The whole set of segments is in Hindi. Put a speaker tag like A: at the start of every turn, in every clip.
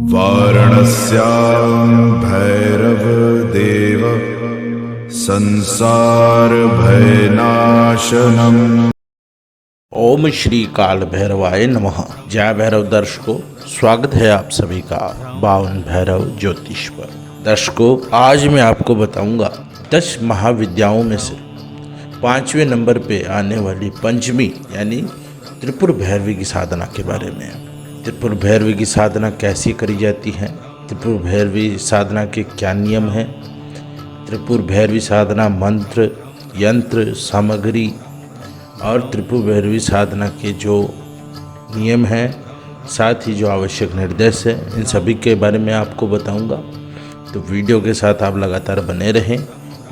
A: वाराणस्यां भैरवदेव संसार भयनाशनम्।
B: ओम श्री काल भैरवाय नमः। जय भैरव दर्शकों, स्वागत है आप सभी का बावन भैरव ज्योतिष पर। दर्शकों, आज मैं आपको बताऊंगा 10 महाविद्याओं में से 5वें नंबर पे आने वाली पंचमी यानी त्रिपुर भैरवी की साधना के बारे में। त्रिपुर भैरवी की साधना कैसी करी जाती है, त्रिपुर भैरवी साधना के क्या नियम हैं, त्रिपुर भैरवी साधना मंत्र, यंत्र, सामग्री और त्रिपुर भैरवी साधना के जो नियम हैं, साथ ही जो आवश्यक निर्देश है, इन सभी के बारे में आपको बताऊंगा। तो वीडियो के साथ आप लगातार बने रहें।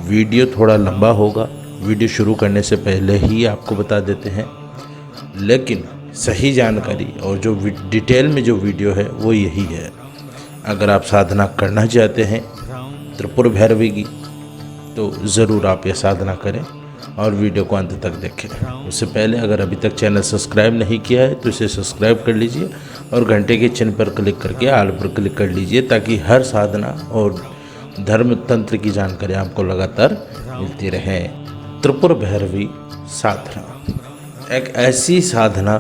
B: वीडियो थोड़ा लंबा होगा, वीडियो शुरू करने से पहले ही आपको बता देते हैं, लेकिन सही जानकारी और जो डिटेल में जो वीडियो है वो यही है। अगर आप साधना करना चाहते हैं त्रिपुर भैरवी की तो ज़रूर आप ये साधना करें और वीडियो को अंत तक देखें। उससे पहले अगर अभी तक चैनल सब्सक्राइब नहीं किया है तो इसे सब्सक्राइब कर लीजिए और घंटे के चिन्ह पर क्लिक करके ऑल पर क्लिक कर लीजिए, ताकि हर साधना और धर्म तंत्र की जानकारी आपको लगातार मिलती रहे। त्रिपुर भैरवी साधना एक ऐसी साधना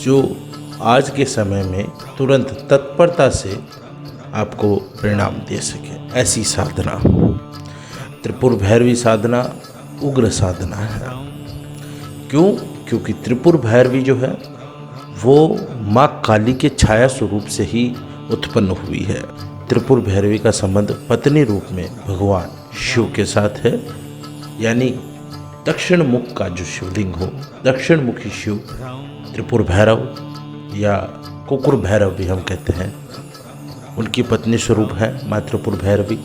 B: जो आज के समय में तुरंत तत्परता से आपको परिणाम दे सके, ऐसी साधना त्रिपुर भैरवी साधना उग्र साधना है। क्यों? क्योंकि त्रिपुर भैरवी जो है वो माँ काली के छाया स्वरूप से ही उत्पन्न हुई है। त्रिपुर भैरवी का संबंध पत्नी रूप में भगवान शिव के साथ है, यानी दक्षिण मुख का जो शिवलिंग हो, दक्षिण मुखी शिव त्रिपुर भैरव या कुकुर भैरव भी हम कहते हैं, उनकी पत्नी स्वरूप है माँ त्रिपुर भैरवी।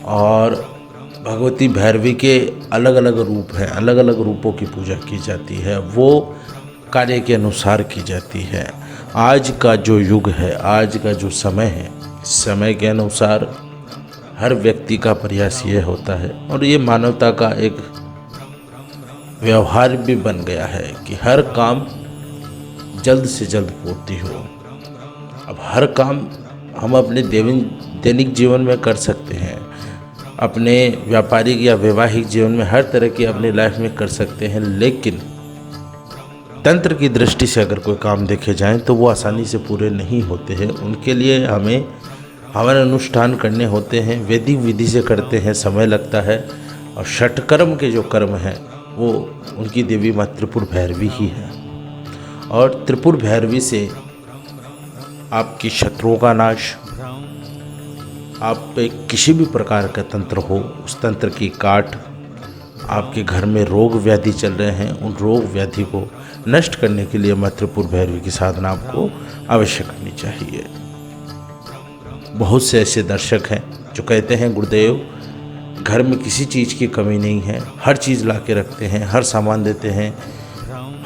B: और भगवती भैरवी के अलग अलग रूप हैं, अलग अलग रूपों की पूजा की जाती है, वो कार्य के अनुसार की जाती है। आज का जो युग है, आज का जो समय है, समय के अनुसार हर व्यक्ति का प्रयास ये होता है और ये मानवता का एक व्यवहार भी बन गया है कि हर काम जल्द से जल्द पूर्ति हो। अब हर काम हम अपने दैनिक जीवन में कर सकते हैं, अपने व्यापारिक या वैवाहिक जीवन में हर तरह की अपनी लाइफ में कर सकते हैं, लेकिन तंत्र की दृष्टि से अगर कोई काम देखे जाएं तो वो आसानी से पूरे नहीं होते हैं। उनके लिए हमें हवन अनुष्ठान करने होते हैं, वैदिक विधि से करते हैं, समय लगता है। और षटकर्म के जो कर्म हैं वो उनकी देवी माँ त्रिपुर भैरवी ही है। और त्रिपुर भैरवी से आपकी शत्रुओं का नाश, आप पे किसी भी प्रकार का तंत्र हो, उस तंत्र की काट, आपके घर में रोग व्याधि चल रहे हैं, उन रोग व्याधि को नष्ट करने के लिए माँ त्रिपुर भैरवी की साधना आपको अवश्य करनी चाहिए। बहुत से ऐसे दर्शक हैं जो कहते हैं गुरुदेव घर में किसी चीज़ की कमी नहीं है, हर चीज़ ला के रखते हैं, हर सामान देते हैं,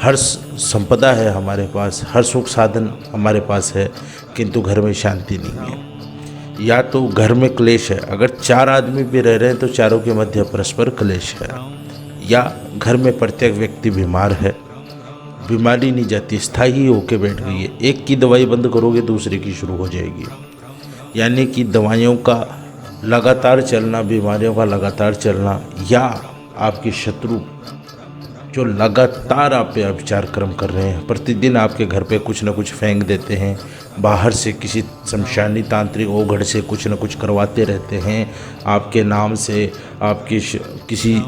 B: हर संपदा है हमारे पास, हर सुख साधन हमारे पास है, किंतु घर में शांति नहीं है। या तो घर में क्लेश है, अगर 4 आदमी भी रह रहे हैं तो चारों के मध्य परस्पर क्लेश है, या घर में प्रत्येक व्यक्ति बीमार है, बीमारी नहीं जाती, स्थायी होके बैठ गई है, एक की दवाई बंद करोगे दूसरे की शुरू हो जाएगी। यानी कि दवाइयों का लगातार चलना, बीमारियों का लगातार चलना, या आपके शत्रु जो लगातार आप पे अविचार कर्म कर रहे हैं, प्रतिदिन आपके घर पे कुछ न कुछ फेंक देते हैं, बाहर से किसी शमशानी तांत्रिक ओघड़ से कुछ न कुछ करवाते रहते हैं, आपके नाम से, आपकी किसी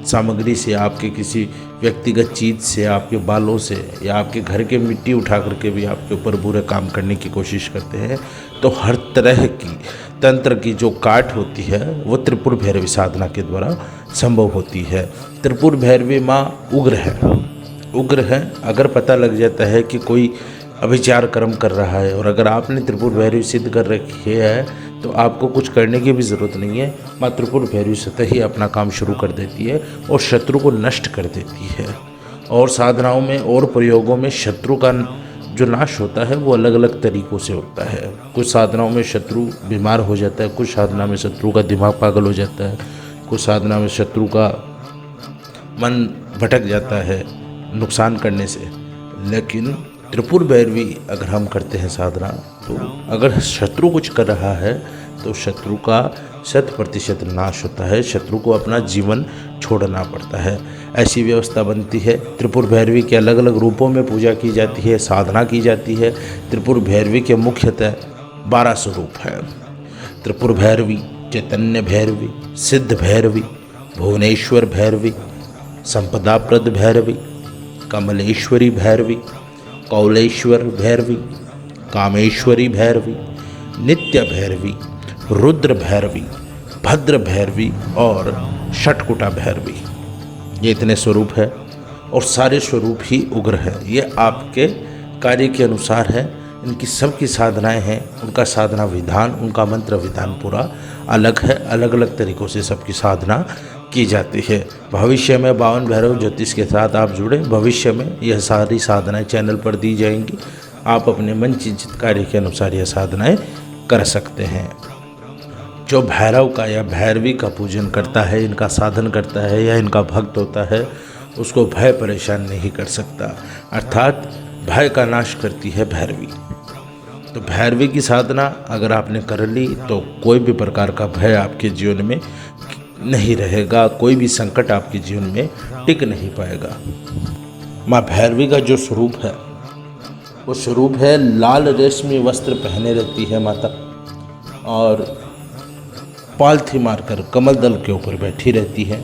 B: सामग्री से, आपके किसी व्यक्तिगत चीज़ से, आपके बालों से, या आपके घर के मिट्टी उठा करके भी आपके ऊपर बुरे काम करने की कोशिश करते हैं। तो हर तरह की तंत्र की जो काट होती है वो त्रिपुर भैरवी साधना के द्वारा संभव होती है। त्रिपुर भैरवी माँ उग्र है, उग्र है। अगर पता लग जाता है कि कोई अभिचार कर्म कर रहा है और अगर आपने त्रिपुर भैरवी सिद्ध कर रखी है तो आपको कुछ करने की भी ज़रूरत नहीं है। माँ त्रिपुर भैरवी स्वतः ही अपना काम शुरू कर देती है और शत्रु को नष्ट कर देती है। और साधनाओं में और प्रयोगों में शत्रु का जो नाश होता है वो अलग अलग तरीक़ों से होता है। कुछ साधनाओं में शत्रु बीमार हो जाता है, कुछ साधना में शत्रु का दिमाग पागल हो जाता है, कुछ साधना में शत्रु का मन भटक जाता है नुकसान करने से। लेकिन त्रिपुर भैरवी अगर हम करते हैं साधना, तो अगर शत्रु कुछ कर रहा है तो शत्रु का 100% नाश होता है, शत्रु को अपना जीवन छोड़ना पड़ता है। ऐसी व्यवस्था बनती है। त्रिपुर भैरवी के अलग अलग रूपों में पूजा की जाती है, साधना की जाती है। त्रिपुर भैरवी के मुख्यतः 12 स्वरूप हैं। त्रिपुर भैरवी, चैतन्य भैरवी, सिद्ध भैरवी, भुवनेश्वर भैरवी, संपदाप्रद भैरवी, कमलेश्वरी भैरवी, कौलेश्वर भैरवी, कामेश्वरी भैरवी, नित्य भैरवी, रुद्र भैरवी, भद्र भैरवी और षटकुटा भैरवी। ये इतने स्वरूप है और सारे स्वरूप ही उग्र है। ये आपके कार्य के अनुसार है। इनकी सबकी साधनाएं हैं, उनका साधना विधान, उनका मंत्र विधान पूरा अलग है। अलग अलग तरीक़ों से सबकी साधना की जाती है। भविष्य में 52 भैरव ज्योतिष के साथ आप जुड़े। भविष्य में यह सारी साधनाएं चैनल पर दी जाएंगी। आप अपने मन चिंतित कार्य के अनुसार यह साधनाएं कर सकते हैं। जो भैरव का या भैरवी का पूजन करता है, इनका साधन करता है या इनका भक्त होता है, उसको भय परेशान नहीं कर सकता। अर्थात भय का नाश करती है भैरवी। तो भैरवी की साधना अगर आपने कर ली तो कोई भी प्रकार का भय आपके जीवन में नहीं रहेगा, कोई भी संकट आपके जीवन में टिक नहीं पाएगा। माँ भैरवी का जो स्वरूप है वो स्वरूप है लाल रेशमी वस्त्र पहने रहती है माता, और पालथी मारकर कमल दल के ऊपर बैठी रहती है,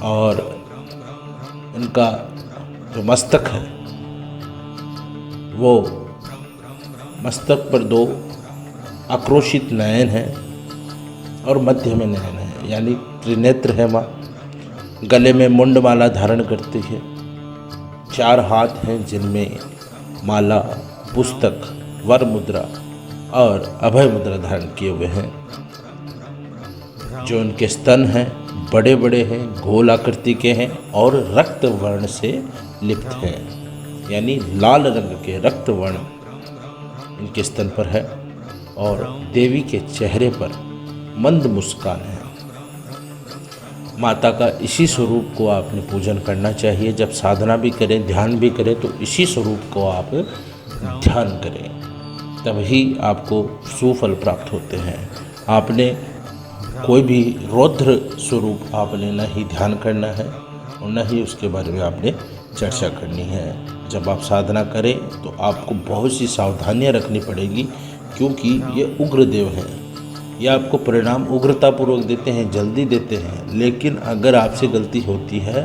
B: और इनका जो मस्तक है वो मस्तक पर 2 आक्रोशित नयन हैं और मध्य में नयन है, यानी त्रिनेत्र है माँ। गले में मुंडमाला धारण करती है। 4 हाथ हैं जिनमें माला, पुस्तक, वर मुद्रा और अभय मुद्रा धारण किए हुए हैं। जो उनके स्तन हैं बड़े बड़े हैं, गोल आकृति के हैं और रक्त वर्ण से लिप्त हैं, यानी लाल रंग के रक्त वर्ण इनके स्तन पर है। और देवी के चेहरे पर मंद मुस्कान है। माता का इसी स्वरूप को आपने पूजन करना चाहिए। जब साधना भी करें, ध्यान भी करें, तो इसी स्वरूप को आप ध्यान करें, तभी आपको सुफल प्राप्त होते हैं। आपने कोई भी रौद्र स्वरूप आपने न ही ध्यान करना है और न ही उसके बारे में आपने चर्चा करनी है। जब आप साधना करें तो आपको बहुत सी सावधानियां रखनी पड़ेगी, क्योंकि ये उग्र देव हैं। ये आपको परिणाम उग्रतापूर्वक देते हैं, जल्दी देते हैं। लेकिन अगर आपसे गलती होती है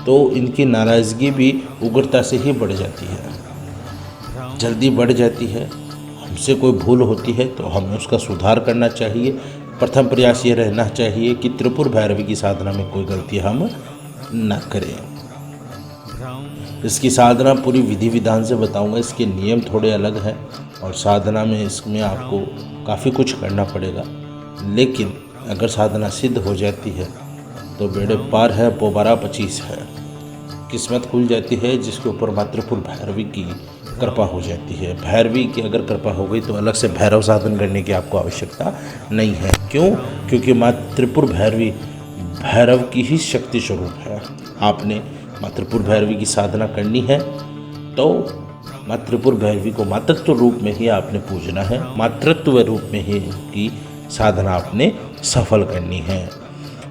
B: तो इनकी नाराज़गी भी उग्रता से ही बढ़ जाती है, जल्दी बढ़ जाती है। हमसे कोई भूल होती है तो हमें उसका सुधार करना चाहिए। प्रथम प्रयास ये रहना चाहिए कि त्रिपुर भैरवी की साधना में कोई गलती हम न करें। इसकी साधना पूरी विधि विधान से बताऊंगा। इसके नियम थोड़े अलग हैं और साधना में इसमें आपको काफ़ी कुछ करना पड़ेगा। लेकिन अगर साधना सिद्ध हो जाती है तो बेड़े पार है, पोबारा 25 है। किस्मत खुल जाती है जिसके ऊपर मातृपुर भैरवी की कृपा हो जाती है। भैरवी की अगर कृपा हो गई तो अलग से भैरव साधन करने की आपको आवश्यकता नहीं है। क्यों? क्योंकि मातृपुर भैरवी भैरव की ही शक्ति स्वरूप है। आपने मातृपुर भैरवी की साधना करनी है तो मातृपुर भैरवी को मातृत्व रूप में ही आपने पूजना है, मातृत्व रूप में ही की साधना आपने सफल करनी है।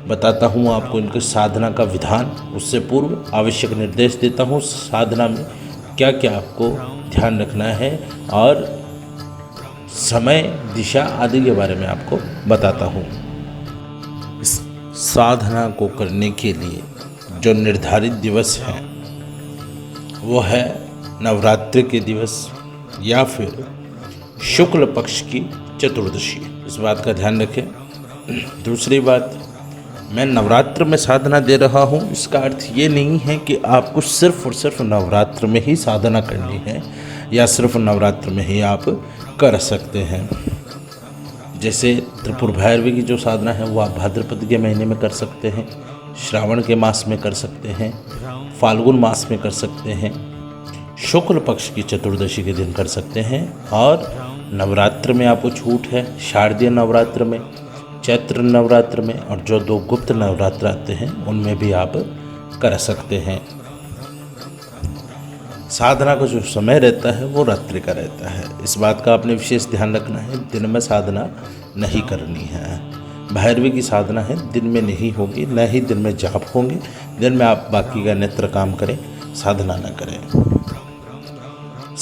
B: बताता हूँ आपको इनकी साधना का विधान। उससे पूर्व आवश्यक निर्देश देता हूँ साधना में क्या क्या आपको ध्यान रखना है और समय, दिशा आदि के बारे में आपको बताता हूँ। इस साधना को करने के लिए जो निर्धारित दिवस हैं वो है नवरात्रि के दिवस या फिर शुक्ल पक्ष की चतुर्दशी। इस बात का ध्यान रखें। दूसरी बात, मैं नवरात्र में साधना दे रहा हूँ, इसका अर्थ ये नहीं है कि आपको सिर्फ और सिर्फ नवरात्र में ही साधना करनी है या सिर्फ नवरात्र में ही आप कर सकते हैं। जैसे त्रिपुर भैरवी की जो साधना है वो आप भाद्रपद के महीने में कर सकते हैं, श्रावण के मास में कर सकते हैं, फाल्गुन मास में कर सकते हैं, शुक्ल पक्ष की चतुर्दशी के दिन कर सकते हैं। और नवरात्र में आपको छूट है, शारदीय नवरात्र में, चैत्र नवरात्र में, और जो 2 गुप्त नवरात्र आते हैं उनमें भी आप कर सकते हैं। साधना का जो समय रहता है वो रात्रि का रहता है। इस बात का आपने विशेष ध्यान रखना है, दिन में साधना नहीं करनी है। भैरवी की साधना है दिन में नहीं होगी, न ही दिन में जाप होंगे। दिन में आप बाकी का नित्य काम करें, साधना न करें।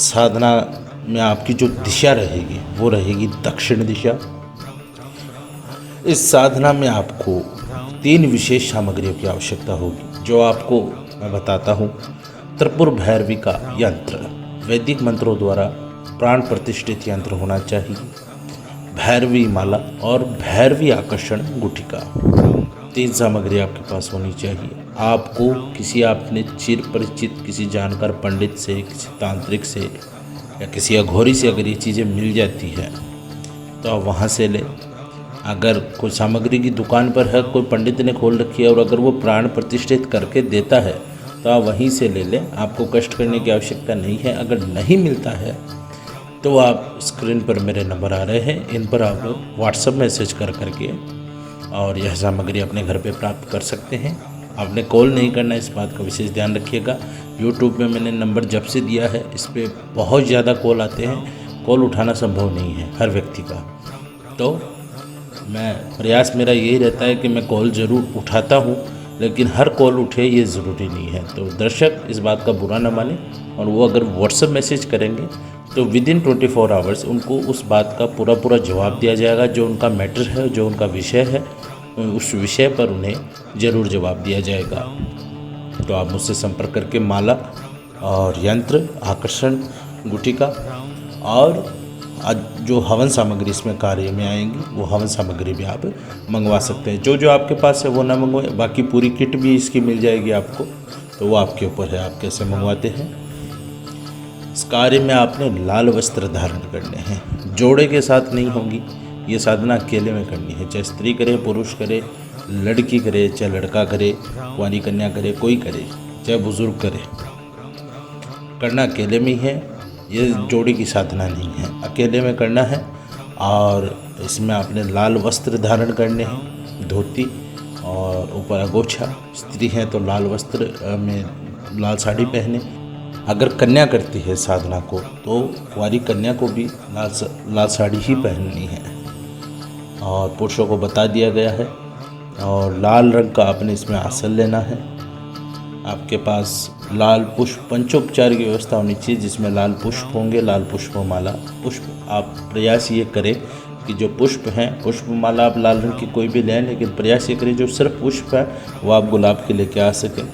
B: साधना में आपकी जो दिशा रहेगी वो रहेगी दक्षिण दिशा। इस साधना में आपको 3 विशेष सामग्रियों की आवश्यकता होगी, जो आपको मैं बताता हूँ। त्रिपुर भैरवी का यंत्र, वैदिक मंत्रों द्वारा प्राण प्रतिष्ठित यंत्र होना चाहिए, भैरवी माला और भैरवी आकर्षण गुटिका। 3 सामग्री आपके पास होनी चाहिए। आपको किसी आपने चिर परिचित किसी जानकार पंडित से, किसी तांत्रिक से या किसी अघोरी से अगर ये चीज़ें मिल जाती है तो आप वहाँ से लें। अगर कोई सामग्री की दुकान पर है, कोई पंडित ने खोल रखी है और अगर वो प्राण प्रतिष्ठित करके देता है तो आप वहीं से ले लें, आपको कष्ट करने की आवश्यकता नहीं है। अगर नहीं मिलता है तो आप स्क्रीन पर मेरे नंबर आ रहे हैं, इन पर आप व्हाट्सएप मैसेज कर करके और यह सामग्री अपने घर पे प्राप्त कर सकते हैं। आपने कॉल नहीं करना, इस बात का विशेष ध्यान रखिएगा। यूट्यूब में मैंने नंबर जब से दिया है इस पर बहुत ज़्यादा कॉल आते हैं, कॉल उठाना संभव नहीं है हर व्यक्ति का। तो प्रयास मेरा यही रहता है कि मैं कॉल ज़रूर उठाता हूँ, लेकिन हर कॉल उठे ये ज़रूरी नहीं है। तो दर्शक इस बात का बुरा न माने, और वो अगर व्हाट्सएप मैसेज करेंगे तो विदिन 24 आवर्स उनको उस बात का पूरा जवाब दिया जाएगा। जो उनका मैटर है, जो उनका विषय है, उस विषय पर उन्हें ज़रूर जवाब दिया जाएगा। तो आप मुझसे संपर्क करके माला और यंत्र, आकर्षण गुटिका और जो हवन सामग्री इसमें कार्य में आएंगी वो हवन सामग्री भी आप मंगवा सकते हैं। जो आपके पास है वो ना मंगवाए, बाकी पूरी किट भी इसकी मिल जाएगी आपको, तो वो आपके ऊपर है आप कैसे मंगवाते हैं। इस कार्य में आपने लाल वस्त्र धारण करने हैं, जोड़े के साथ नहीं होंगी। ये साधना अकेले में करनी है, चाहे स्त्री करे, पुरुष करे, लड़की करे, चाहे लड़का करे, कुंवारी कन्या करे, कोई करे, चाहे बुजुर्ग करे, करना अकेले में ही है। ये जोड़ी की साधना नहीं है, अकेले में करना है। और इसमें आपने लाल वस्त्र धारण करने हैं, धोती और ऊपर अगोछा। स्त्री है तो लाल वस्त्र में लाल साड़ी पहने। अगर कन्या करती है साधना को तो कुंवारी कन्या को भी लाल साड़ी ही पहननी है, और पुरुषों को बता दिया गया है। और लाल रंग का आपने इसमें आसन लेना है। आपके पास लाल पुष्प, पंचोपचार की व्यवस्था होनी चाहिए जिसमें लाल पुष्प होंगे, लाल पुष्प माला। पुष्प आप प्रयास ये करें कि जो पुष्प हैं, पुष्प माला आप लाल रंग की कोई भी लें, लेकिन प्रयास ये करें जो सिर्फ पुष्प है वो आप गुलाब के लेके आ सकें।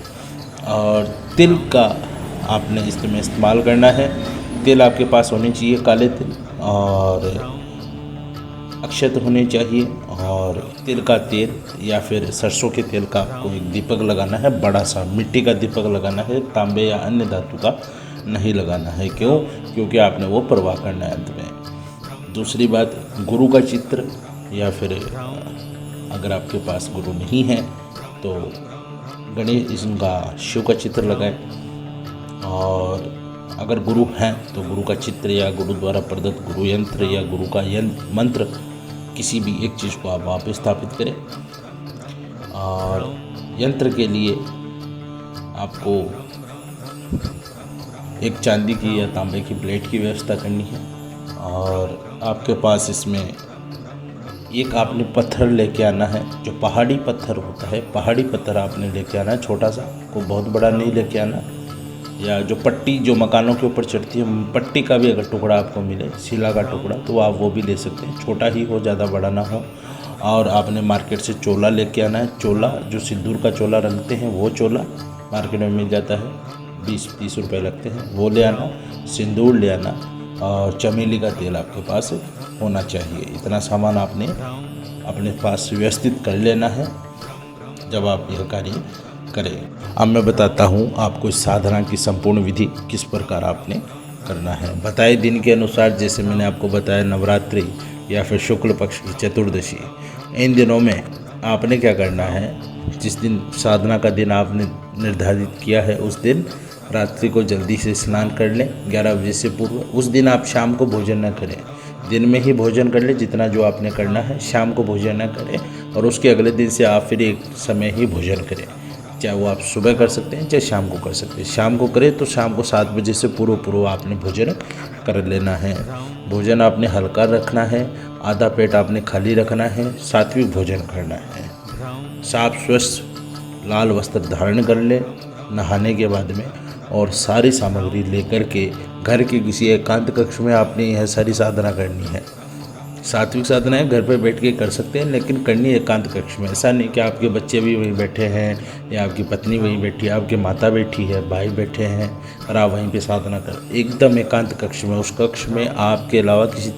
B: और तिल का आपने इसमें इस्तेमाल करना है। तिल आपके पास होने चाहिए, काले तिल, और अक्षत होने चाहिए। और तिल का तेल या फिर सरसों के तेल का आपको एक दीपक लगाना है, बड़ा सा मिट्टी का दीपक लगाना है, तांबे या अन्य धातु का नहीं लगाना है। क्यों? क्योंकि आपने वो प्रवाह करना है अंत में। दूसरी बात, गुरु का चित्र, या फिर अगर आपके पास गुरु नहीं है तो गणेश इसका शिव का चित्र लगाएं। और अगर गुरु हैं तो गुरु का चित्र या गुरु द्वारा प्रदत्त गुरु यंत्र या गुरु का मंत्र, किसी भी एक चीज़ को आप वहाँ पे स्थापित करें। और यंत्र के लिए आपको एक चांदी की या तांबे की प्लेट की व्यवस्था करनी है। और आपके पास इसमें एक आपने पत्थर लेके आना है, जो पहाड़ी पत्थर होता है, पहाड़ी पत्थर आपने लेके आना है, छोटा सा, को बहुत बड़ा नहीं लेके आना। या जो पट्टी जो मकानों के ऊपर चढ़ती है, पट्टी का भी अगर टुकड़ा आपको मिले, शिला का टुकड़ा, तो आप वो भी ले सकते हैं, छोटा ही हो, ज़्यादा बड़ा ना हो। और आपने मार्केट से चोला लेके आना है। चोला जो सिंदूर का चोला रंगते हैं वो चोला मार्केट में मिल जाता है, 20-30 रुपये लगते हैं, वो ले आना। सिंदूर ले आना और चमेली का तेल आपके पास होना चाहिए। इतना सामान आपने अपने पास व्यवस्थित कर लेना है जब आप यह कार्य करें। अब मैं बताता हूँ आपको इस साधना की संपूर्ण विधि किस प्रकार आपने करना है। बताए दिन के अनुसार, जैसे मैंने आपको बताया, नवरात्रि या फिर शुक्ल पक्ष की चतुर्दशी, इन दिनों में आपने क्या करना है, जिस दिन साधना का दिन आपने निर्धारित किया है उस दिन रात्रि को जल्दी से स्नान कर लें 11 बजे से पूर्व। उस दिन आप शाम को भोजन न करें, दिन में ही भोजन कर लें जितना जो आपने करना है, शाम को भोजन न करें। और उसके अगले दिन से आप फिर एक समय ही भोजन करें। चाहे वो आप सुबह कर सकते हैं चाहे शाम को कर सकते हैं। शाम को करें तो शाम को 7 बजे से पूर्व आपने भोजन कर लेना है। भोजन आपने हल्का रखना है, आधा पेट आपने खाली रखना है, सात्विक भोजन करना है। साफ स्वच्छ लाल वस्त्र धारण कर ले नहाने के बाद में, और सारी सामग्री लेकर के घर के किसी एकांत कक्ष में आपने यह सारी साधना करनी है। सात्विक साधना है, घर पे बैठ के कर सकते हैं, लेकिन करनी एकांत कक्ष में। ऐसा नहीं कि आपके बच्चे भी वहीं बैठे हैं या आपकी पत्नी वहीं बैठी है, आपकी माता बैठी है, भाई बैठे हैं और आप वहीं पे साधना कर। एकदम एकांत कक्ष में, उस कक्ष में आपके अलावा किसी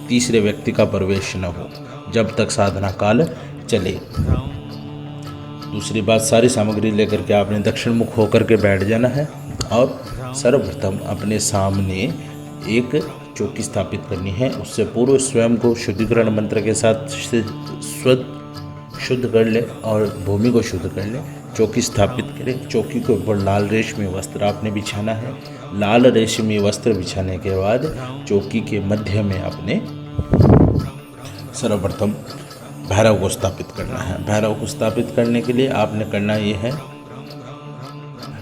B: तीसरे व्यक्ति का प्रवेश न हो जब तक साधना काल चले। दूसरी बात, सारी सामग्री लेकर के आपने दक्षिण मुख होकर के बैठ जाना है और सर्वप्रथम अपने सामने एक चौकी स्थापित करनी है। उससे पूर्व स्वयं को शुद्धिकरण मंत्र के साथ शुद्ध कर ले और भूमि को शुद्ध कर ले। चौकी स्थापित करें, चौकी के ऊपर लाल रेशमी वस्त्र आपने बिछाना है। लाल रेशमी वस्त्र बिछाने के बाद चौकी के मध्य में आपने सर्वप्रथम भैरव को स्थापित करना है। भैरव को स्थापित करने के लिए आपने करना ये है,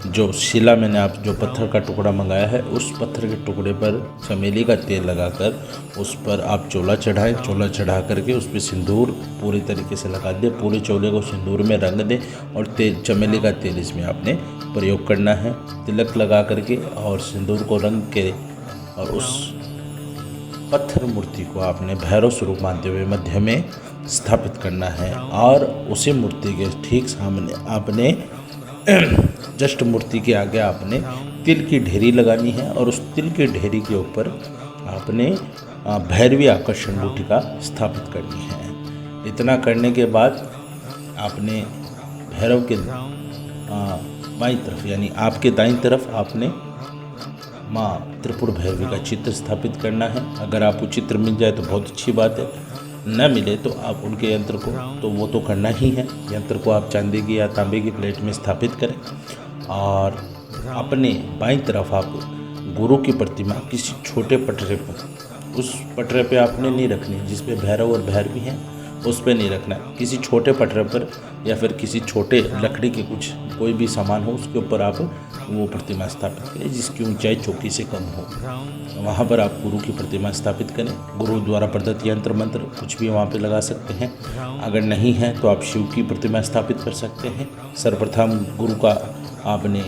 B: जो शिला मैंने आप जो पत्थर का टुकड़ा मंगाया है उस पत्थर के टुकड़े पर चमेली का तेल लगाकर उस पर आप चोला चढ़ाएं। चोला चढ़ा करके उस पर सिंदूर पूरी तरीके से लगा दें। पूरे चोले को सिंदूर में रंग दें और चमेली का तेल इसमें आपने प्रयोग करना है। तिलक लगा करके और सिंदूर को रंग के और उस पत्थर मूर्ति को आपने भैरव स्वरूप मानते हुए मध्य में स्थापित करना है। और उसी मूर्ति के ठीक सामने आपने जस्ट मूर्ति के आगे आपने तिल की ढेरी लगानी है और उस तिल की ढेरी के ऊपर आपने भैरवी आकर्षण गुटिका स्थापित करनी है। इतना करने के बाद आपने भैरव के बाईं तरफ यानी आपके दाईं तरफ आपने माँ त्रिपुर भैरवी का चित्र स्थापित करना है। अगर आपको चित्र मिल जाए तो बहुत अच्छी बात है, न मिले तो आप उनके यंत्र को तो वो तो करना ही है। यंत्र को आप चांदी की या तांबे की प्लेट में स्थापित करें और अपने बाईं तरफ आप गुरु की प्रतिमा किसी छोटे पटरे पर, उस पटरे पे आपने नहीं रखनी जिस पे भैरव और भैरवी हैं, उस पे नहीं रखना है। किसी छोटे पटरे पर या फिर किसी छोटे लकड़ी के कुछ कोई भी सामान हो उसके ऊपर आप वो प्रतिमा स्थापित करें जिसकी ऊंचाई चौकी से कम हो। वहाँ पर आप गुरु की प्रतिमा स्थापित करें। गुरु द्वारा प्रदत्त यंत्र मंत्र कुछ भी वहाँ पे लगा सकते हैं। अगर नहीं है तो आप शिव की प्रतिमा स्थापित कर सकते हैं। सर्वप्रथम गुरु का आपने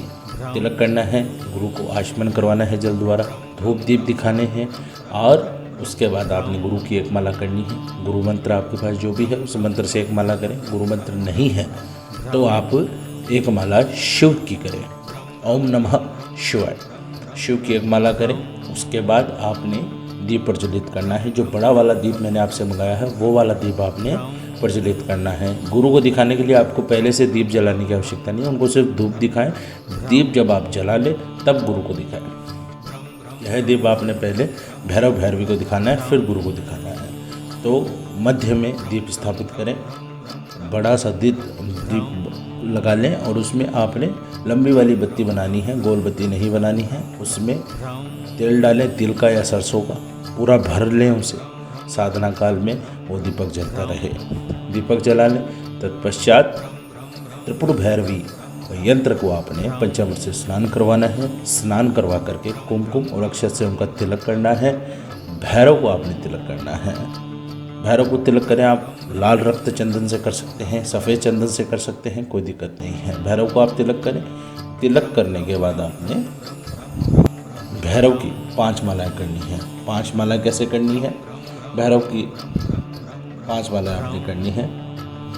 B: तिलक करना है, गुरु को आचमन करवाना है जल द्वारा, धूप दीप दिखाने हैं और उसके बाद आपने गुरु की एक माला करनी है। गुरु मंत्र आपके पास जो भी है उस मंत्र से एक माला करें। गुरु मंत्र नहीं है तो आप एक माला शिव की करें, ओम नमः शिवाय, शिव की एक माला करें। उसके बाद आपने दीप प्रज्वलित करना है। जो बड़ा वाला दीप मैंने आपसे मंगाया है वो वाला दीप आपने प्रज्वलित करना है। गुरु को दिखाने के लिए आपको पहले से दीप जलाने की आवश्यकता नहीं है, उनको सिर्फ धूप दिखाएं। दीप जब आप जला लें तब गुरु को दिखाएं। यह दीप आपने पहले भैरव भैरवी को दिखाना है फिर गुरु को दिखाना है। तो मध्य में दीप स्थापित करें, बड़ा सा दीप लगा लें और उसमें आपने लंबी वाली बत्ती बनानी है, गोल बत्ती नहीं बनानी है। उसमें तेल डालें, तिल का या सरसों का, पूरा भर लें उसे। साधना काल में वो दीपक जलता रहे। दीपक जला लें। तत्पश्चात त्रिपुर भैरवी यंत्र को आपने पंचामृत से स्नान करवाना है। स्नान करवा करके कुमकुम और अक्षत से उनका तिलक करना है। भैरव को आपने तिलक करना है। भैरव को तिलक करें आप लाल रक्त चंदन से कर सकते हैं, सफ़ेद चंदन से कर सकते हैं, कोई दिक्कत नहीं है। भैरव को आप तिलक करें। तिलक करने के बाद आपने भैरव की 5 मालाएँ करनी है। 5 मालाएँ कैसे करनी है? भैरव की 5 मालाएँ आपने करनी है।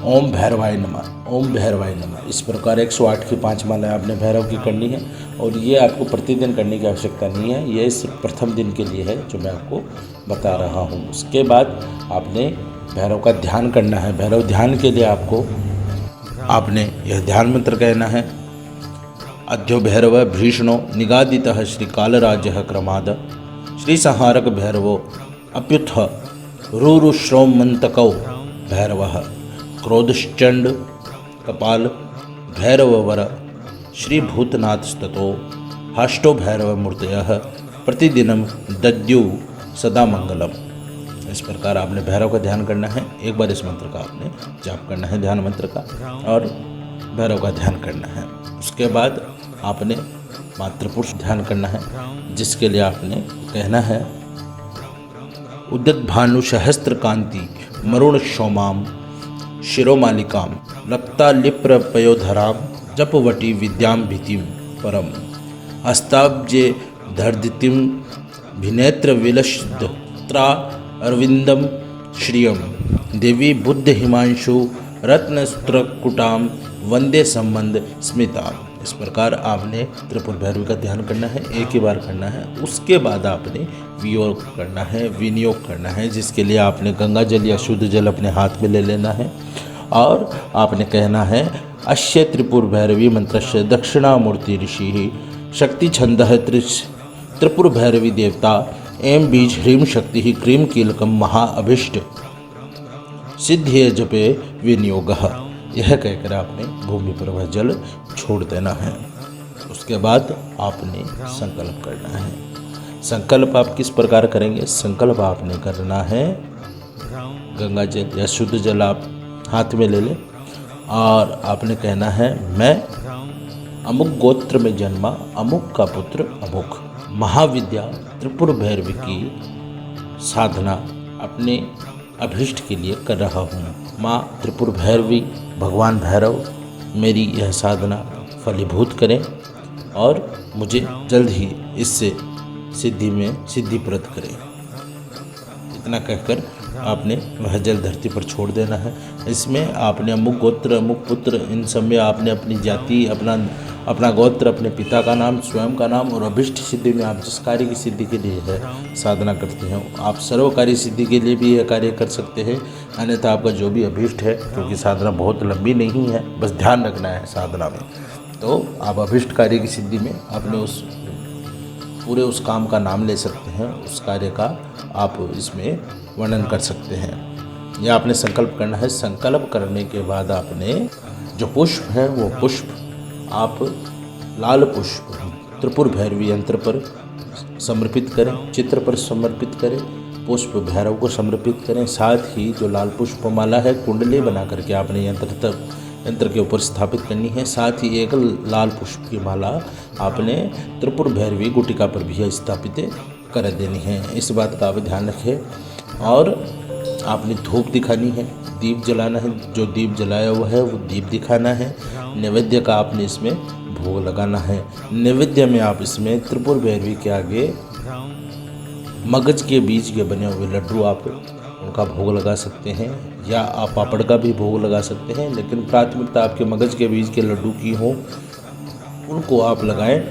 B: ओम भैरवाय नमः, ओम भैरवाय नमः, इस प्रकार 108 की 5 मालाएँ आपने भैरव की करनी है। और ये आपको प्रतिदिन करने की आवश्यकता नहीं है, ये सिर्फ प्रथम दिन के लिए है जो मैं आपको बता रहा हूँ। उसके बाद आपने भैरव का ध्यान करना है। भैरव ध्यान के लिए आपने यह ध्यान मंत्र कहना है। अद्यो भैरव भीषणो निगादितः श्री कालराजः क्रमाद श्री संहारक भैरवो अप्युत्थ रुरुश्रौमंतकौ भैरवः क्रोधश्चंड कपाल भैरववर श्री भूतनाथस्ततो हाष्टो भैरव मूर्तयः प्रतिदिनम दद्यु सदा मंगलम। इस प्रकार आपने भैरव का ध्यान करना है। एक बार इस मंत्र का आपने जाप करना है, ध्यान मंत्र का। और भैरव का ध्यान करना है। उसके बाद आपने मातृपुरुष ध्यान करना है, जिसके लिए आपने कहना है उद्यत भानु सहस्त्र कांति मरुण सोमाम शिरोमालिकाम रक्तालिप्र पयोधराम जपवटी विद्याम भीतिम परम हस्ताब्जे धर्दितिम भिनेत्र विलसत्रा अरविंदम श्रियम देवी बुद्ध हिमांशु रत्नस्त्रकुटाम वंदे संबंध स्मिताम। इस प्रकार आपने त्रिपुर भैरवी का ध्यान करना है, एक ही बार करना है। उसके बाद आपने विनियोग करना है, जिसके लिए आपने गंगा जल या शुद्ध जल अपने हाथ में ले लेना है और आपने कहना है अश्य त्रिपुर भैरवी मंत्रस्य दक्षिणामूर्ति ऋषि शक्ति छंद त्रिपुर भैरवी देवता एम बीज ह्रीम शक्ति ही क्रीम कीलकम महा अभिष्ट सिद्धिय जपे विनियोग। यह कहकर आपने भूमि पर वह जल छोड़ देना है। उसके बाद आपने संकल्प करना है। संकल्प आप किस प्रकार करेंगे? संकल्प आपने करना है गंगा जल या शुद्ध जल आप हाथ में ले लें और आपने कहना है मैं अमुक गोत्र में जन्मा अमुक का पुत्र अमुक महाविद्या त्रिपुर भैरवी की साधना अपने अभीष्ट के लिए कर रहा हूँ। माँ त्रिपुर भैरवी भगवान भैरव मेरी यह साधना फलीभूत करें और मुझे जल्द ही इससे सिद्धिप्रद करें। इतना कहकर आपने वह जल धरती पर छोड़ देना है। इसमें आपने अमुक गोत्र अमुक पुत्र इन सब में आपने अपनी जाति अपना गोत्र अपने पिता का नाम स्वयं का नाम और अभिष्ट सिद्धि में आप जिस कार्य की सिद्धि के लिए है साधना करते हैं आप सर्वकारी सिद्धि के लिए भी यह कार्य कर सकते हैं। अन्यथा आपका जो भी अभिष्ट है, क्योंकि साधना बहुत लंबी नहीं है, बस ध्यान रखना है साधना में, तो आप अभिष्ट कार्य की सिद्धि में आपने पूरे उस काम का नाम ले सकते हैं, उस कार्य का आप इसमें वर्णन कर सकते हैं। यह आपने संकल्प करना है। संकल्प करने के बाद आपने जो पुष्प है वो पुष्प आप लाल पुष्प त्रिपुर भैरवी यंत्र पर समर्पित करें, चित्र पर समर्पित करें, पुष्प भैरव को समर्पित करें। साथ ही जो लाल पुष्प माला है कुंडली बना करके आपने यंत्र के ऊपर स्थापित करनी है। साथ ही एक लाल पुष्प की माला आपने त्रिपुर भैरवी गुटिका पर भी स्थापित कर देनी है। इस बात का आप ध्यान रखें। और आपने धूप दिखानी है, दीप जलाना है, जो दीप जलाया हुआ है वो दीप दिखाना है। नैवेद्य का आपने इसमें भोग लगाना है। नैवेद्य में आप इसमें त्रिपुर भैरवी के आगे मगज के बीज के बने हुए लड्डू आप उनका भोग लगा सकते हैं, या आप पापड़ का भी भोग लगा सकते हैं, लेकिन प्राथमिकता आपके मगज के बीज के लड्डू की हो, उनको आप लगाएं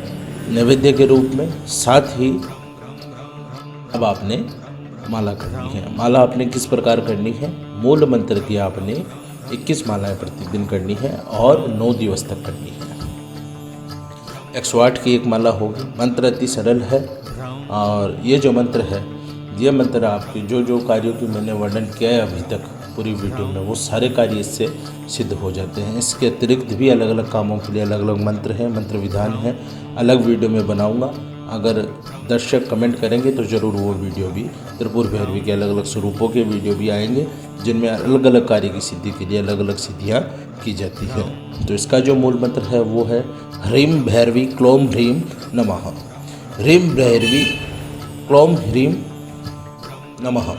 B: नैवेद्य के रूप में। साथ ही अब आपने माला करनी है। माला आपने किस प्रकार करनी है? मूल मंत्र की आपने 21 मालाएं प्रतिदिन करनी है और 9 दिवस तक करनी है। 108 की एक माला होगी। मंत्र अति सरल है और ये जो मंत्र है, ये मंत्र आपके जो कार्यों की मैंने वर्णन किया है अभी तक पूरी वीडियो में, वो सारे कार्य इससे सिद्ध हो जाते हैं। इसके अतिरिक्त भी अलग अलग कामों के लिए अलग अलग मंत्र हैं, मंत्र विधान है, अलग वीडियो में बनाऊंगा। अगर दर्शक कमेंट करेंगे तो ज़रूर वो वीडियो भी त्रिपुर भैरवी के अलग अलग स्वरूपों के वीडियो भी आएंगे, जिनमें अलग अलग कार्य की सिद्धि के लिए अलग अलग सिद्धियाँ की जाती हैं। तो इसका जो मूल मंत्र है वो है ह्रीम भैरवी क्लोम ह्रीम नमः। ह्रीम भैरवी क्लोम ह्रीम नमः,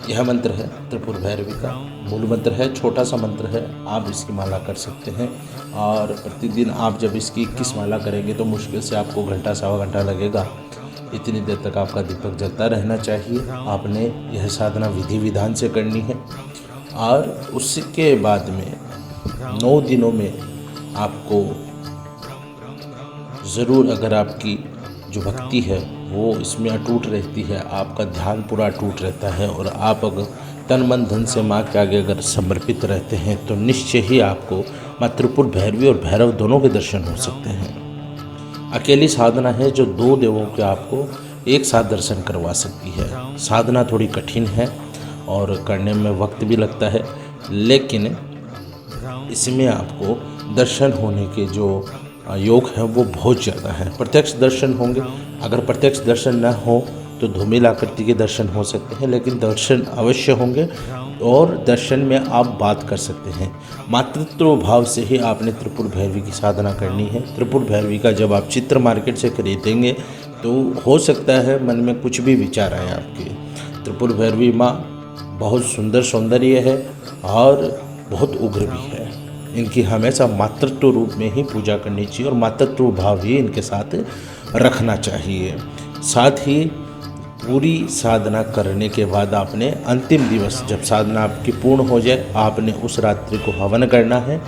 B: यह मंत्र है त्रिपुर भैरवी का मूल मंत्र है। छोटा सा मंत्र है, आप इसकी माला कर सकते हैं और प्रतिदिन आप जब इसकी 21 माला करेंगे तो मुश्किल से आपको घंटा सवा घंटा लगेगा। इतनी देर तक आपका दीपक जलता रहना चाहिए। आपने यह साधना विधि विधान से करनी है और उसके बाद में 9 दिनों में आपको ज़रूर, अगर आपकी जो भक्ति है वो इसमें अटूट रहती है, आपका ध्यान पूरा अटूट रहता है और आप अगर तन मन धन से माँ के आगे अगर समर्पित रहते हैं तो निश्चय ही आपको माँ त्रिपुर भैरवी और भैरव दोनों के दर्शन हो सकते हैं। अकेली साधना है जो 2 देवों के आपको एक साथ दर्शन करवा सकती है। साधना थोड़ी कठिन है और करने में वक्त भी लगता है, लेकिन इसमें आपको दर्शन होने के जो योग है वो बहुत ज़्यादा है। प्रत्यक्ष दर्शन होंगे, अगर प्रत्यक्ष दर्शन न हो तो धूमिल आकृति के दर्शन हो सकते हैं, लेकिन दर्शन अवश्य होंगे और दर्शन में आप बात कर सकते हैं। मातृत्व भाव से ही आपने त्रिपुर भैरवी की साधना करनी है। त्रिपुर भैरवी का जब आप चित्र मार्केट से खरीदेंगे तो हो सकता है मन में कुछ भी विचार आए आपके। त्रिपुर भैरवी माँ बहुत सुंदर सौंदर्य है और बहुत उग्र भी है। इनकी हमेशा मातृत्व रूप में ही पूजा करनी चाहिए और मातृत्व भाव ही इनके साथ रखना चाहिए। साथ ही पूरी साधना करने के बाद आपने अंतिम दिवस जब साधना आपकी पूर्ण हो जाए आपने उस रात्रि को हवन करना है,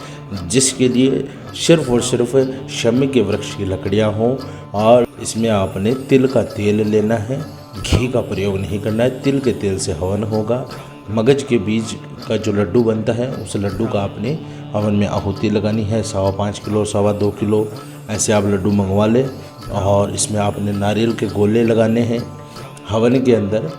B: जिसके लिए सिर्फ और सिर्फ शमी के वृक्ष की लकड़ियाँ हों और इसमें आपने तिल का तेल लेना है, घी का प्रयोग नहीं करना है। तिल के तेल से हवन होगा। मगज के बीज का जो लड्डू बनता है उस लड्डू का आपने हवन में आहुति लगानी है। 5.25 किलो 2.25 किलो ऐसे आप लड्डू मंगवा लें और इसमें आपने नारियल के गोले लगाने हैं हवन के अंदर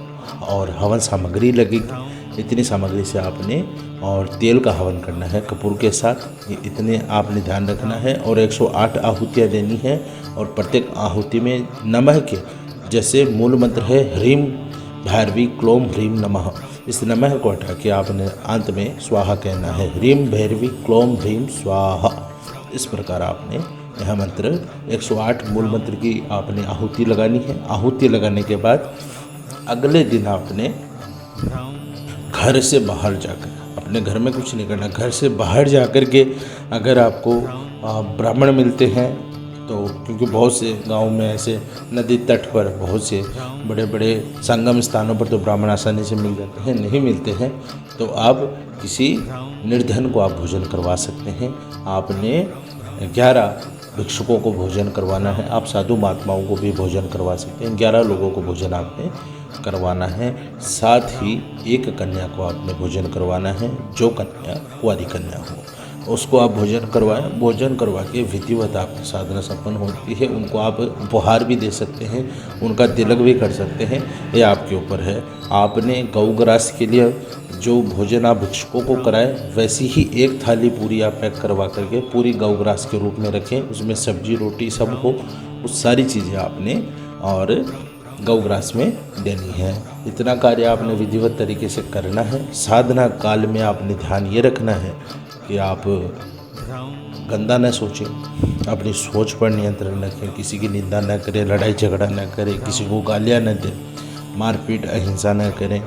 B: और हवन सामग्री लगेगी। इतनी सामग्री से आपने और तेल का हवन करना है कपूर के साथ। इतने आपने ध्यान रखना है और 108 आहुतियाँ देनी है और प्रत्येक आहुति में नमः के जैसे मूल मंत्र है ह्रीम भैरवी क्लोम ह्रीम नमः, इस नमः को हटा के आपने अंत में स्वाहा कहना है। ह्रीम भैरवी क्लोम ह्रीम स्वाहा। इस प्रकार आपने यह मंत्र 108 मूल मंत्र की आपने आहुति लगानी है। आहुति लगाने के बाद अगले दिन आपने घर से बाहर जाकर, अपने घर में कुछ नहीं करना, घर से बाहर जाकर के अगर आपको ब्राह्मण मिलते हैं तो, क्योंकि बहुत से गांव में ऐसे नदी तट पर बहुत से बड़े बड़े संगम स्थानों पर तो ब्राह्मण आसानी से मिल जाते हैं, नहीं मिलते हैं तो आप किसी निर्धन को आप भोजन करवा सकते हैं। आपने 11 भिक्षुकों को भोजन करवाना है। आप साधु महात्माओं को भी भोजन करवा सकते हैं। 11 लोगों को भोजन आपने करवाना है। साथ ही एक कन्या को आपने भोजन करवाना है, जो कन्या कुंवारी कन्या हो उसको आप भोजन करवाएं। भोजन करवा के विधिवत आपकी साधना संपन्न होती है। उनको आप उपहार भी दे सकते हैं, उनका तिलक भी कर सकते हैं, ये आपके ऊपर है। आपने गौग्रास के लिए जो भोजन आप भिक्षुकों को कराएं वैसी ही एक थाली पूरी आप पैक करवा करके पूरी गौग्रास के रूप में रखें, उसमें सब्जी रोटी सब हो, उस सारी चीज़ें आपने और गौग्रास में देनी है। इतना कार्य आपने विधिवत तरीके से करना है। साधना काल में आपने ध्यान ये रखना है कि आप गंदा न सोचें, अपनी सोच पर नियंत्रण रखें, किसी की निंदा न करें, लड़ाई झगड़ा न करें, किसी को गालियाँ न दें, मारपीट अहिंसा न करें,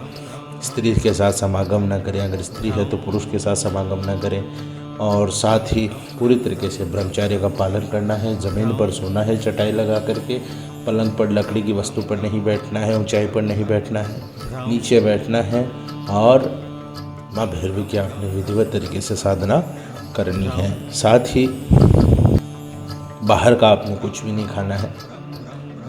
B: स्त्री के साथ समागम न करें, अगर स्त्री है तो पुरुष के साथ समागम न करें और साथ ही पूरी तरीके से ब्रह्मचर्य का पालन करना है। ज़मीन पर सोना है चटाई लगा करके, पलंग पर लकड़ी की वस्तु पर नहीं बैठना है, ऊंचाई पर नहीं बैठना है, नीचे बैठना है और माँ भैरवी की आपने विधिवत तरीके से साधना करनी है। साथ ही बाहर का आपने कुछ भी नहीं खाना है।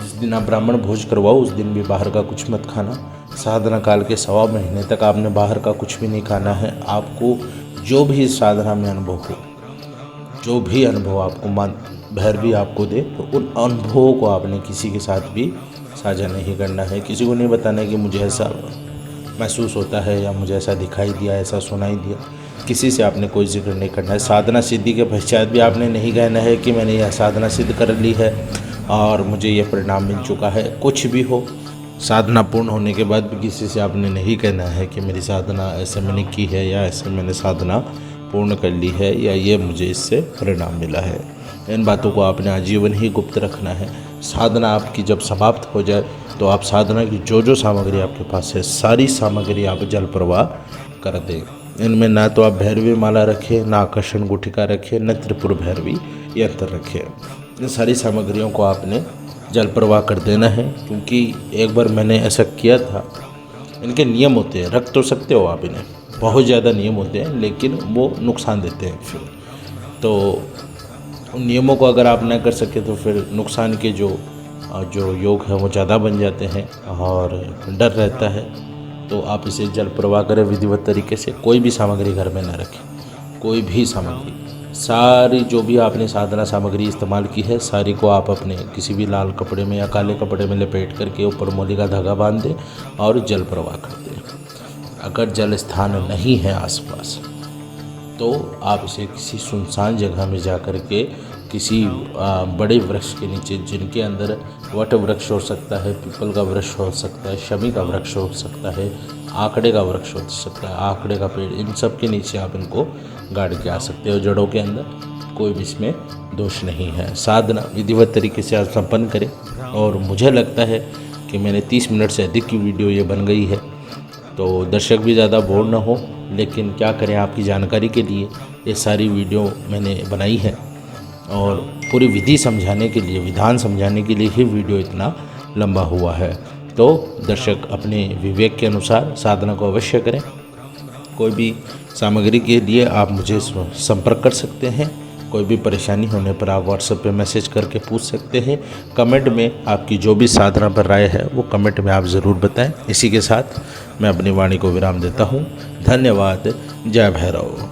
B: जिस दिन आप ब्राह्मण भोज करवाओ उस दिन भी बाहर का कुछ मत खाना। साधना काल के 1.25 महीने तक आपने बाहर का कुछ भी नहीं खाना है। आपको जो भी साधना में अनुभव हो, जो भी अनुभव आपको माँ भैरवी आपको दे, तो उन अनुभवों को आपने किसी के साथ भी साझा नहीं करना है। किसी को नहीं बताना है कि मुझे ऐसा महसूस होता है या मुझे ऐसा दिखाई दिया, ऐसा सुनाई दिया। किसी से आपने कोई जिक्र नहीं करना है। साधना सिद्धि के पश्चात भी आपने नहीं कहना है कि मैंने यह साधना सिद्ध कर ली है और मुझे यह परिणाम मिल चुका है। कुछ भी हो, साधना पूर्ण होने के बाद भी किसी से आपने नहीं कहना है कि मेरी साधना ऐसे मैंने की है या ऐसे मैंने साधना पूर्ण कर ली है या ये मुझे इससे परिणाम मिला है। इन बातों को आपने आजीवन ही गुप्त रखना है। साधना आपकी जब समाप्त हो जाए तो आप साधना की जो सामग्री आपके पास है सारी सामग्री आप जल प्रवाह कर दें। इनमें ना तो आप भैरवी माला रखें, ना आकर्षण गुटिका रखें, न त्रिपुर भैरवी यंत्र रखें। इन सारी सामग्रियों को आपने जल प्रवाह कर देना है, क्योंकि एक बार मैंने ऐसा किया था। इनके नियम होते हैं, रख तो सकते हो आप इन्हें, बहुत ज़्यादा नियम होते हैं लेकिन वो नुकसान देते हैं। फिर तो उन नियमों को अगर आप न कर सके तो फिर नुकसान के जो योग है वो ज़्यादा बन जाते हैं और डर रहता है। तो आप इसे जल प्रवाह करें विधिवत तरीके से। कोई भी सामग्री घर में न रखें, कोई भी सामग्री, सारी जो भी आपने साधना सामग्री इस्तेमाल की है सारी को आप अपने किसी भी लाल कपड़े में या काले कपड़े में लपेट करके ऊपर मोली का धागा बांध दें और जल प्रवाह कर दें। अगर जल स्थान नहीं है आसपास तो आप इसे किसी सुनसान जगह में जा कर के किसी बड़े वृक्ष के नीचे, जिनके अंदर वट वृक्ष हो सकता है, पीपल का वृक्ष हो सकता है, शमी का वृक्ष हो सकता है, आकड़े का वृक्ष हो सकता है, आकड़े का पेड़, इन सब के नीचे आप इनको गाड़ के आ सकते हो जड़ों के अंदर। कोई भी इसमें दोष नहीं है। साधना विधिवत तरीके से आप संपन्न करें। और मुझे लगता है कि मैंने 30 मिनट से अधिक की वीडियो ये बन गई है, तो दर्शक भी ज़्यादा बोर ना हो, लेकिन क्या करें, आपकी जानकारी के लिए ये सारी वीडियो मैंने बनाई है और पूरी विधि समझाने के लिए, विधान समझाने के लिए ही वीडियो इतना लंबा हुआ है। तो दर्शक अपने विवेक के अनुसार साधना को अवश्य करें। कोई भी सामग्री के लिए आप मुझे संपर्क कर सकते हैं। कोई भी परेशानी होने पर आप व्हाट्सएप पे मैसेज करके पूछ सकते हैं। कमेंट में आपकी जो भी साधना पर राय है वो कमेंट में आप ज़रूर बताएं। इसी के साथ मैं अपनी वाणी को विराम देता हूँ। धन्यवाद। जय भैरव।